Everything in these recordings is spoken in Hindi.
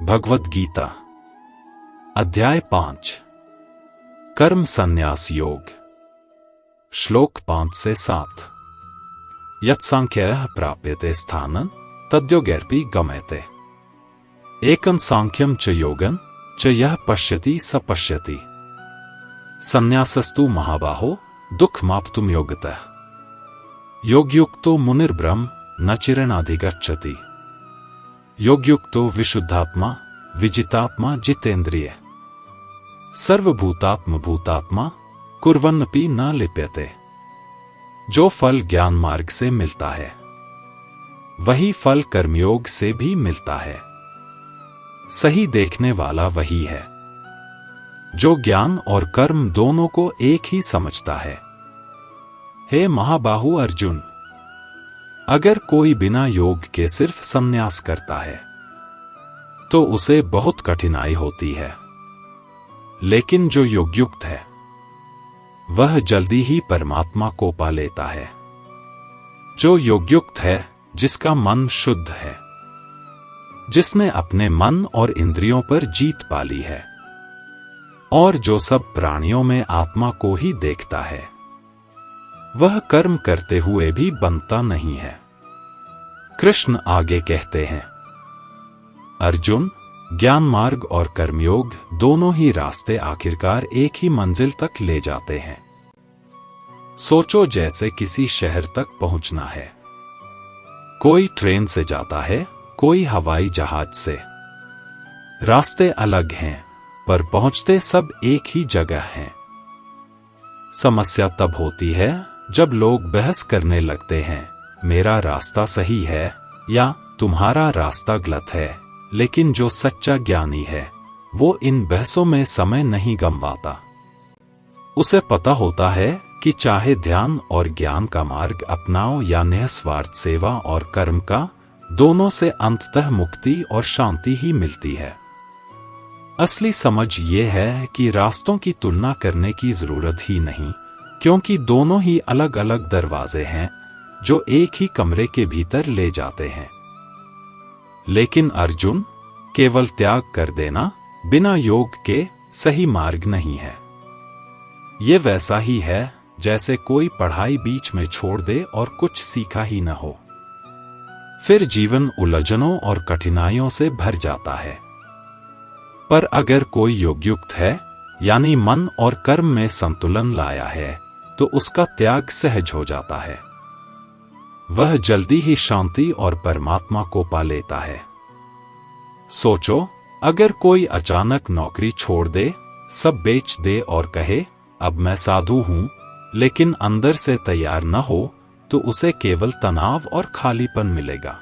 भगवद गीता अध्याय 5 कर्म संन्यास योग श्लोक 5 से 7 यत्सांख्यः प्राप्यते स्थानं तद्योगैरपि गम्यते एकं सांख्यं च योगं च यः पश्यति स पश्यति संन्यासस्तु महाबाहो दुःखमाप्तुं योगतः योगयुक्तो मुनिर्ब्रह्म न चिरेणाधिगच्छति योगयुक्तो विशुद्धात्मा विजितात्मा जितेन्द्रिय सर्वभूतात्म भूतात्मा कुर्वन्नपि न लिप्यते। जो फल ज्ञान मार्ग से मिलता है वही फल कर्मयोग से भी मिलता है। सही देखने वाला वही है जो ज्ञान और कर्म दोनों को एक ही समझता है। हे महाबाहु अर्जुन, अगर कोई बिना योग के सिर्फ संन्यास करता है तो उसे बहुत कठिनाई होती है, लेकिन जो योगयुक्त है वह जल्दी ही परमात्मा को पा लेता है। जो योगयुक्त है जिसका मन शुद्ध है, जिसने अपने मन और इंद्रियों पर जीत पा ली है और जो सब प्राणियों में आत्मा को ही देखता है, वह कर्म करते हुए भी बनता नहीं है। कृष्ण आगे कहते हैं, अर्जुन, ज्ञान मार्ग और कर्मयोग दोनों ही रास्ते आखिरकार एक ही मंजिल तक ले जाते हैं। सोचो, जैसे किसी शहर तक पहुंचना है, कोई ट्रेन से जाता है, कोई हवाई जहाज से। रास्ते अलग हैं पर पहुंचते सब एक ही जगह हैं। समस्या तब होती है जब लोग बहस करने लगते हैं, मेरा रास्ता सही है या तुम्हारा रास्ता गलत है। लेकिन जो सच्चा ज्ञानी है वो इन बहसों में समय नहीं गंवाता। उसे पता होता है कि चाहे ध्यान और ज्ञान का मार्ग अपनाओ या निस्वार्थ सेवा और कर्म का, दोनों से अंततः मुक्ति और शांति ही मिलती है। असली समझ ये है कि रास्तों की तुलना करने की जरूरत ही नहीं, क्योंकि दोनों ही अलग अलग दरवाजे हैं जो एक ही कमरे के भीतर ले जाते हैं। लेकिन अर्जुन, केवल त्याग कर देना बिना योग के सही मार्ग नहीं है। ये वैसा ही है जैसे कोई पढ़ाई बीच में छोड़ दे और कुछ सीखा ही न हो, फिर जीवन उलझनों और कठिनाइयों से भर जाता है। पर अगर कोई योगयुक्त है, यानी मन और कर्म में संतुलन लाया है, तो उसका त्याग सहज हो जाता है। वह जल्दी ही शांति और परमात्मा को पा लेता है। सोचो, अगर कोई अचानक नौकरी छोड़ दे, सब बेच दे और कहे अब मैं साधु हूं, लेकिन अंदर से तैयार न हो, तो उसे केवल तनाव और खालीपन मिलेगा।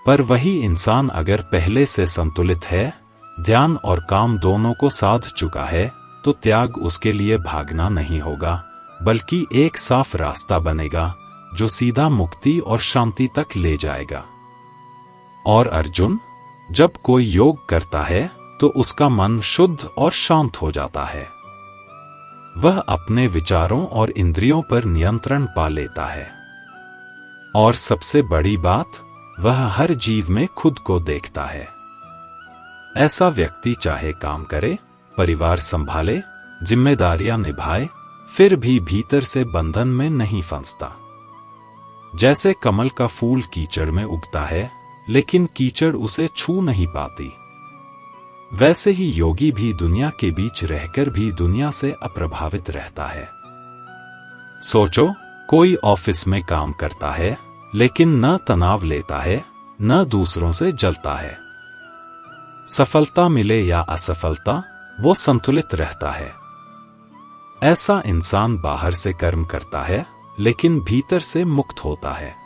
पर वही इंसान अगर पहले से संतुलित है, ध्यान और काम दोनों को साध चुका है, तो त्याग उसके लिए भागना नहीं होगा, बल्कि एक साफ रास्ता बनेगा जो सीधा मुक्ति और शांति तक ले जाएगा। और अर्जुन, जब कोई योग करता है तो उसका मन शुद्ध और शांत हो जाता है। वह अपने विचारों और इंद्रियों पर नियंत्रण पा लेता है। और सबसे बड़ी बात, वह हर जीव में खुद को देखता है। ऐसा व्यक्ति चाहे काम करे, परिवार संभाले, जिम्मेदारियां निभाए, फिर भी भीतर से बंधन में नहीं फंसता। जैसे कमल का फूल कीचड़ में उगता है, लेकिन कीचड़ उसे छू नहीं पाती, वैसे ही योगी भी दुनिया के बीच रहकर भी दुनिया से अप्रभावित रहता है। सोचो, कोई ऑफिस में काम करता है, लेकिन न तनाव लेता है, न दूसरों से जलता है। सफलता मिले या असफलता, वो संतुलित रहता है। ऐसा इंसान बाहर से कर्म करता है, लेकिन भीतर से मुक्त होता है।